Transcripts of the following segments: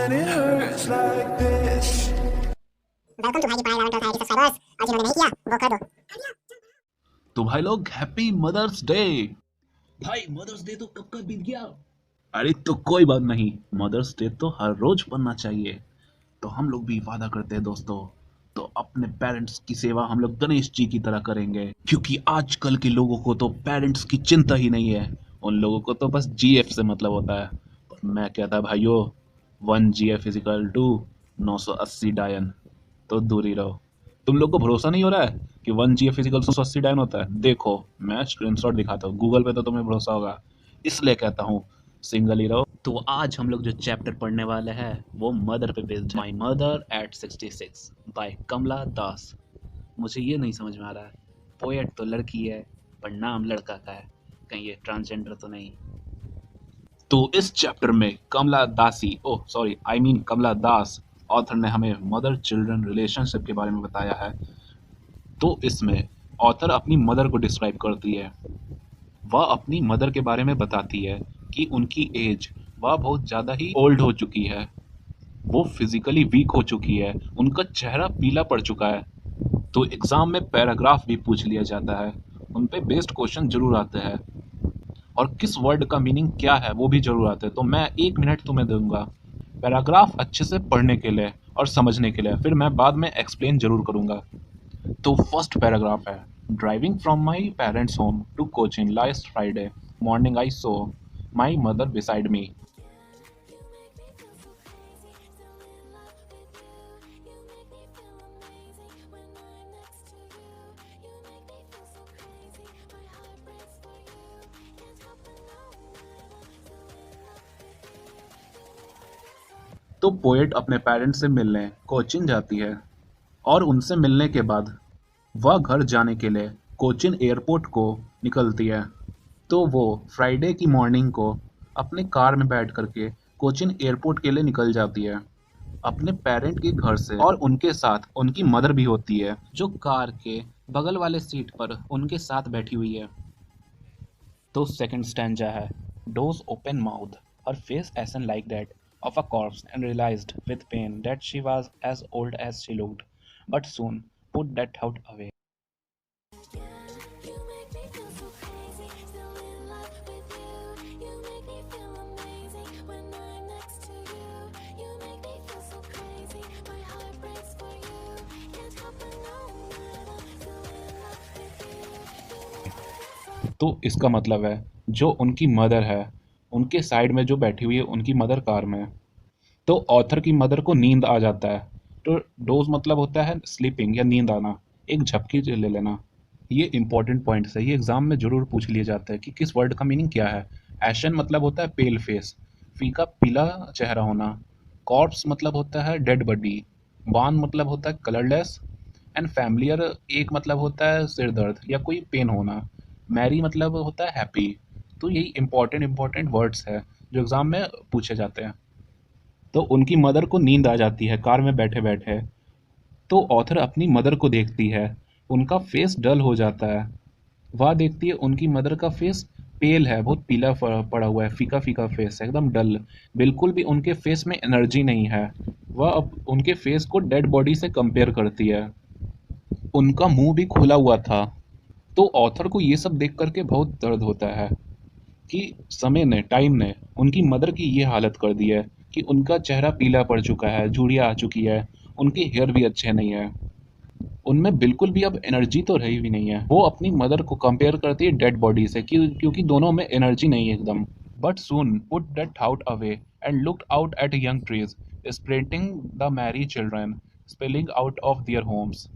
when it hurts like this. Welcome to भाई पाई 11 to 30 subscribers और जिन्होंने नहीं किया वो कर दो। तो भाई लोग हैप्पी मदर्स डे। भाई मदर्स डे तो कब का बीत गया। अरे तो कोई बात नहीं, मदर्स डे तो हर रोज बनना चाहिए। तो हम लोग भी वादा करते हैं दोस्तों, तो अपने पेरेंट्स की सेवा हम लोग गणेश जी की तरह करेंगे, क्योंकि आजकल के लोगों को तो पेरेंट्स की चिंता ही नहीं है। उन लोगों को तो बस जीएफ से मतलब होता है। पर मैं कहता भाइयों, 1 GF इजिकल टू 980 डायन। तो दूर ही रहो। तुम लोग को भरोसा नहीं हो रहा है कि 1 GF इजिकल 980 डायन होता है? देखो मैं स्क्रीनशॉट दिखाता हूँ, गूगल पे तो तुम्हें भरोसा होगा, इसलिए कहता हूँ सिंगल ही रहो। तो आज हम लोग जो चैप्टर पढ़ने वाले हैं वो मदर पे बेस्ड है। माई मदर एट 66 बाय कमला दास। मुझे ये नहीं समझ में आ रहा है, पोएट तो लड़की है पर नाम लड़का का है, कहीं ये ट्रांसजेंडर तो नहीं। तो इस चैप्टर में Kamala Dasi, oh sorry I mean Kamala Das, author ने हमें मदर चिल्ड्रन रिलेशनशिप के बारे में बताया है। तो इसमें ऑथर अपनी मदर को डिस्क्राइब करती है। वह अपनी मदर के बारे में बताती है कि उनकी एज, वह बहुत ज़्यादा ही ओल्ड हो चुकी है, वो फिजिकली वीक हो चुकी है, उनका चेहरा पीला पड़ चुका है। तो एग्ज़ाम में पैराग्राफ भी पूछ लिया जाता है, उन पे बेस्ड क्वेश्चन जरूर आते हैं, और किस वर्ड का मीनिंग क्या है वो भी जरूर आते हैं। तो मैं 1 मिनट तुम्हें दूंगा पैराग्राफ अच्छे से पढ़ने के लिए और समझने के लिए, फिर मैं बाद में एक्सप्लेन जरूर करूंगा। तो फर्स्ट पैराग्राफ है, driving from my parents home to Cochin last Friday morning I saw my mother beside me. तो पोएट अपने पेरेंट्स से मिलने कोचिन जाती है, और उनसे मिलने के बाद वह घर जाने के लिए कोचिन एयरपोर्ट को निकलती है। तो वो फ्राइडे की मॉर्निंग को अपने कार में बैठ करके कोचिन एयरपोर्ट के लिए निकल जाती है अपने पेरेंट के घर से, और उनके साथ उनकी मदर भी होती है जो कार के बगल वाले सीट पर उनके साथ बैठी हुई है। तो सेकंड स्टैंजा है, dose open mouth her face essence like that of a corpse and realized with pain that she was as old as she looked, but soon put that thought away. तो इसका मतलब है जो उनकी mother है, उनके side में जो बैठी हुई है उनकी मदर कार में, तो ऑथर की मदर को नींद आ जाता है। तो डोज मतलब होता है स्लीपिंग या नींद आना, एक झपकी ले लेना। ये इंपॉर्टेंट पॉइंट्स है, ये एग्जाम में जरूर पूछ लिया जाता है कि किस वर्ड का मीनिंग क्या है। एशन मतलब होता है पेल फेस, फीका पीला चेहरा होना, कॉर्प्स मतलब होता है डेड बॉडी, वान मतलब होता है कलरलेस, एंड फैमिलियर एक मतलब होता है सिर दर्द या कोई पेन होना, मैरी मतलब होता है हैप्पी। तो यही इंपॉर्टेंट वर्ड्स है जो एग्जाम में पूछे जाते हैं। तो उनकी मदर को नींद आ जाती है कार में बैठे बैठे। तो ऑथर अपनी मदर को देखती है, उनका फेस डल हो जाता है। वह देखती है उनकी मदर का फेस पेल है, बहुत पीला पड़ा हुआ है, फीका फीका फेस है, एकदम डल, बिल्कुल भी उनके फेस में एनर्जी नहीं है। वह अब उनके फेस को डेड बॉडी से कंपेयर करती है। उनका मुंह भी खुला हुआ था। तो ऑथर को ये सब देख करके बहुत दर्द होता है कि समय ने, टाइम ने उनकी मदर की ये हालत कर दी है कि उनका चेहरा पीला पड़ चुका है, झुर्रियाँ आ चुकी है, उनके हेयर भी अच्छे नहीं है, उनमें बिल्कुल भी अब एनर्जी तो रही भी नहीं है। वो अपनी मदर को कंपेयर करती है डेड बॉडी से, क्योंकि दोनों में एनर्जी नहीं है एकदम। But soon put that thought away and looked out at young trees sprinting the Mary children spelling out of their homes.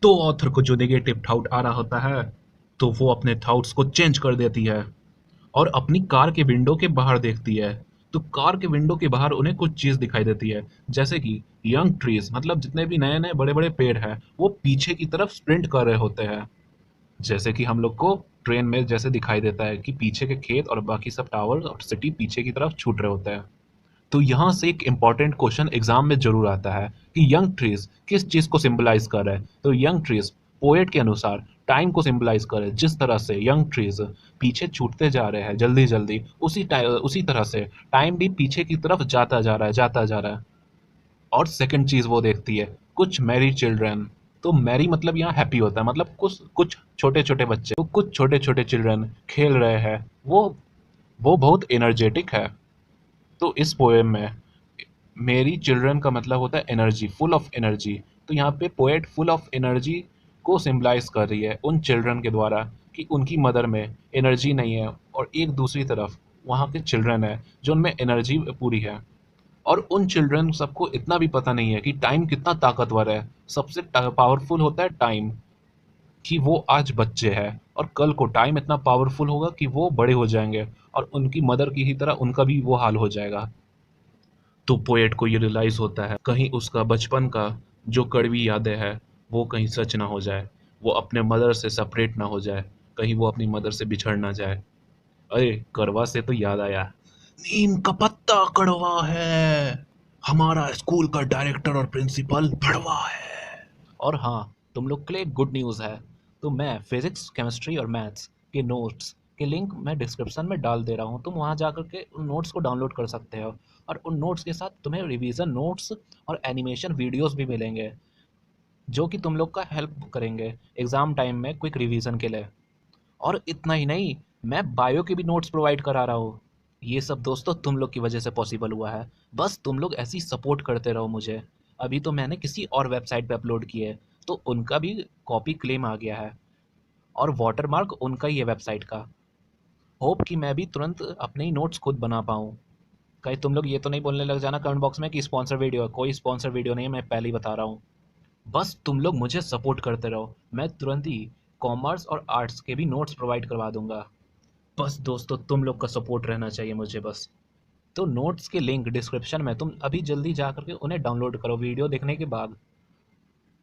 तो ऑथर को जो नेगेटिव थाउट आ रहा होता है, तो वो अपने थाउट्स को चेंज कर देती है और अपनी कार के विंडो के बाहर देखती है। तो कार के विंडो के बाहर उन्हें कुछ चीज दिखाई देती है, जैसे कि यंग ट्रीज मतलब जितने भी नए नए बड़े बड़े पेड़ हैं वो पीछे की तरफ स्प्रिंट कर रहे होते हैं, जैसे कि हम लोग को ट्रेन में जैसे दिखाई देता है कि पीछे के खेत और बाकी सब टावर और सिटी पीछे की तरफ छूट रहे होते हैं। तो यहाँ से एक इम्पॉर्टेंट क्वेश्चन एग्जाम में जरूर आता है कि यंग ट्रीज किस चीज को सिंबलाइज कर रहे हैं। तो यंग ट्रीज पोएट के अनुसार टाइम को सिंबलाइज कर रहे हैं। जिस तरह से यंग ट्रीज पीछे छूटते जा रहे हैं जल्दी जल्दी, उसी तरह से टाइम भी पीछे की तरफ जाता जा रहा है, जाता जा रहा है। और सेकंड चीज वो देखती है कुछ मैरी चिल्ड्रन। तो मैरी मतलब यहाँ हैप्पी होता है, मतलब कुछ कुछ छोटे छोटे बच्चे, तो कुछ छोटे छोटे चिल्ड्रन खेल रहे हैं, वो बहुत एनर्जेटिक है। तो इस पोएम में मेरी चिल्ड्रन का मतलब होता है एनर्जी, फुल ऑफ एनर्जी। तो यहाँ पे पोएट फुल ऑफ एनर्जी को सिंबलाइज कर रही है उन चिल्ड्रन के द्वारा कि उनकी मदर में एनर्जी नहीं है, और एक दूसरी तरफ वहाँ के चिल्ड्रन है जो उनमें एनर्जी पूरी है। और उन चिल्ड्रन सबको इतना भी पता नहीं है कि टाइम कितना ताकतवर है। सबसे पावरफुल होता है टाइम, कि वो आज बच्चे हैं और कल को टाइम इतना पावरफुल होगा कि वो बड़े हो जाएंगे और उनकी मदर की ही तरह उनका भी वो हाल हो जाएगा। तो पोएट को ये रियलाइज होता है कहीं उसका बचपन का जो कड़वी यादें हैं वो कहीं सच ना हो जाए, वो अपने मदर से सेपरेट ना हो जाए, कहीं वो अपनी मदर से बिछड़ ना जाए। अरे कड़वा से तो याद आया, नीम का पत्ता कड़वा है, हमारा स्कूल का डायरेक्टर और प्रिंसिपल भड़वा है। और हाँ, तुम लोग के लिए गुड न्यूज़ है। तो मैं फिजिक्स, केमिस्ट्री और मैथ्स के नोट्स के लिंक मैं डिस्क्रिप्शन में डाल दे रहा हूँ। तुम वहाँ जा कर के उन नोट्स को डाउनलोड कर सकते हो, और उन नोट्स के साथ तुम्हें रिवीजन नोट्स और एनिमेशन वीडियोस भी मिलेंगे जो कि तुम लोग का हेल्प करेंगे एग्ज़ाम टाइम में क्विक रिवीजन के लिए। और इतना ही नहीं, मैं बायो के भी नोट्स प्रोवाइड करा रहा हूँ। ये सब दोस्तों तुम लोग की वजह से पॉसिबल हुआ है। बस तुम लोग ऐसी सपोर्ट करते रहो मुझे। अभी तो मैंने किसी और वेबसाइट पे अपलोड किए तो उनका भी कॉपी क्लेम आ गया है, और वाटरमार्क उनका ही है वेबसाइट का। होप कि मैं भी तुरंत अपने ही नोट्स खुद बना पाऊँ। कहीं तुम लोग ये तो नहीं बोलने लग जाना कमेंट बॉक्स में कि स्पॉन्सर वीडियो है। कोई स्पॉन्सर वीडियो नहीं है, मैं पहले ही बता रहा हूँ। बस तुम लोग मुझे सपोर्ट करते रहो, मैं तुरंत ही कॉमर्स और आर्ट्स के भी नोट्स प्रोवाइड करवा दूंगा। बस दोस्तों तुम लोग का सपोर्ट रहना चाहिए मुझे बस। तो नोट्स के लिंक डिस्क्रिप्शन में, तुम अभी जल्दी जा करके उन्हें डाउनलोड करो वीडियो देखने के बाद।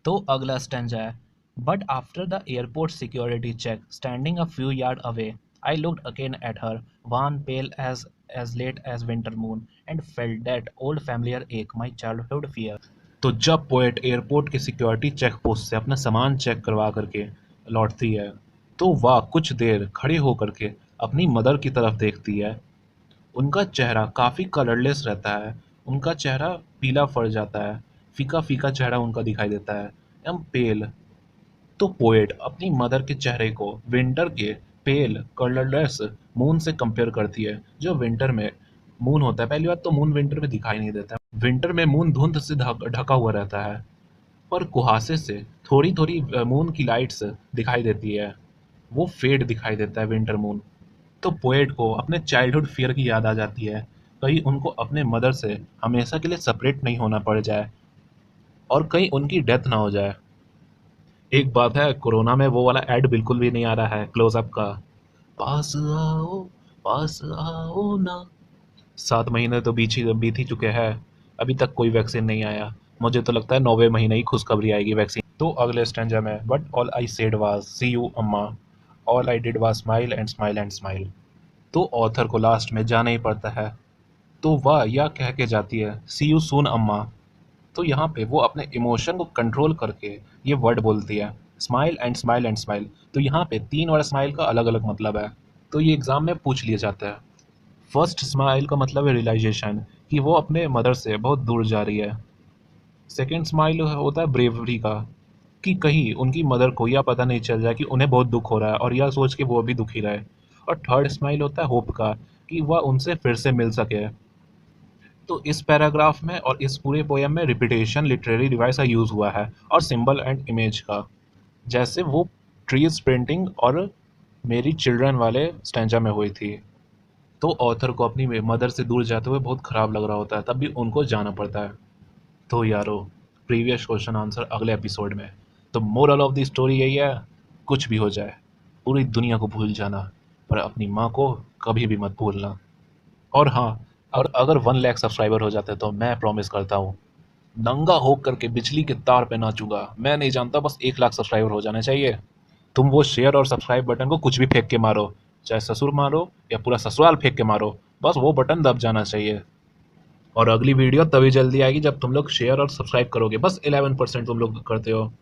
तो अगला स्टैंजा है, but after the airport security check standing a few yards away I looked again at her wan pale as late as winter moon and felt that old familiar ache, my childhood fear। तो जब poet airport की security check post से अपना सामान check करवा करके लौटती है तो वह कुछ देर खड़े होकर के अपनी मदर की तरफ देखती है। उनका चेहरा काफ़ी कलरलेस रहता है, उनका चेहरा पीला पड़ जाता है, फीका फीका चेहरा उनका दिखाई देता है, एम पेल। तो पोएट अपनी मदर के चेहरे को विंटर के पेल कलरलेस मून से कंपेयर करती है। जो विंटर में मून होता है, पहली बात तो मून विंटर में दिखाई नहीं देता है। विंटर में मून धुंध से ढका हुआ रहता है, पर कुहासे से थोड़ी थोड़ी मून की लाइट्स दिखाई देती है, वो फेड दिखाई देता है विंटर मून। तो पोएट को अपने चाइल्डहुड फियर की याद आ जाती है, कहीं उनको अपने मदर से हमेशा के लिए सेपरेट नहीं होना पड़ जाए और कहीं उनकी डेथ ना हो जाए। एक बात है, कोरोना में वो वाला ऐड बिल्कुल भी नहीं आ रहा है क्लोजअप का, पास आओ, पास आओ ना। 7 महीने तो बीत ही चुके हैं, अभी तक कोई वैक्सीन नहीं आया। मुझे तो लगता है 9वें महीने ही खुशखबरी आएगी वैक्सीन। तो अगले स्टैंजा में, but all I said was see you अम्मा, all I did was smile and smile and smile. तो ऑथर को लास्ट में जाना ही पड़ता है, तो वह यह कह के जाती है सी यू सून अम्मा। तो यहाँ पे वो अपने इमोशन को कंट्रोल करके ये वर्ड बोलती है, smile and smile and smile. तो यहाँ पे 3 और स्माइल का अलग अलग मतलब है, तो ये एग्ज़ाम में पूछ लिया जाता है। फर्स्ट स्माइल का मतलब है रियलाइजेशन, कि वो अपने मदर से बहुत दूर जा रही है। सेकेंड स्माइल होता है ब्रेवरी का, कि कहीं उनकी मदर को यह पता नहीं चल जाए कि उन्हें बहुत दुख हो रहा है और यह सोच के वो भी दुखी रहे। और थर्ड स्माइल होता है होप का, कि वह उनसे फिर से मिल सके। तो इस पैराग्राफ में और इस पूरे पोएम में रिपीटेशन लिटरेरी डिवाइस का यूज़ हुआ है, और सिंबल एंड इमेज का, जैसे वो ट्रीज पेंटिंग और मेरी चिल्ड्रन वाले स्टैंजा में हुई थी। तो ऑथर को अपनी मदर से दूर जाते हुए बहुत ख़राब लग रहा होता है, तब भी उनको जाना पड़ता है। तो यारो, प्रीवियस क्वेश्चन आंसर अगले एपिसोड में। तो मोरल ऑफ द स्टोरी यही है, कुछ भी हो जाए पूरी दुनिया को भूल जाना, पर अपनी माँ को कभी भी मत भूलना। और हाँ, और अगर 1 लाख सब्सक्राइबर हो जाते तो मैं प्रॉमिस करता हूँ नंगा होकर के बिजली के तार पे नाचूंगा। मैं नहीं जानता, बस 1 लाख सब्सक्राइबर हो जाने चाहिए। तुम वो शेयर और सब्सक्राइब बटन को कुछ भी फेंक के मारो, चाहे ससुर मारो या पूरा ससुराल फेंक के मारो, बस वो बटन दब जाना चाहिए। और अगली वीडियो तभी जल्दी आएगी जब तुम लोग शेयर और सब्सक्राइब करोगे। बस 11% तुम लोग करते हो।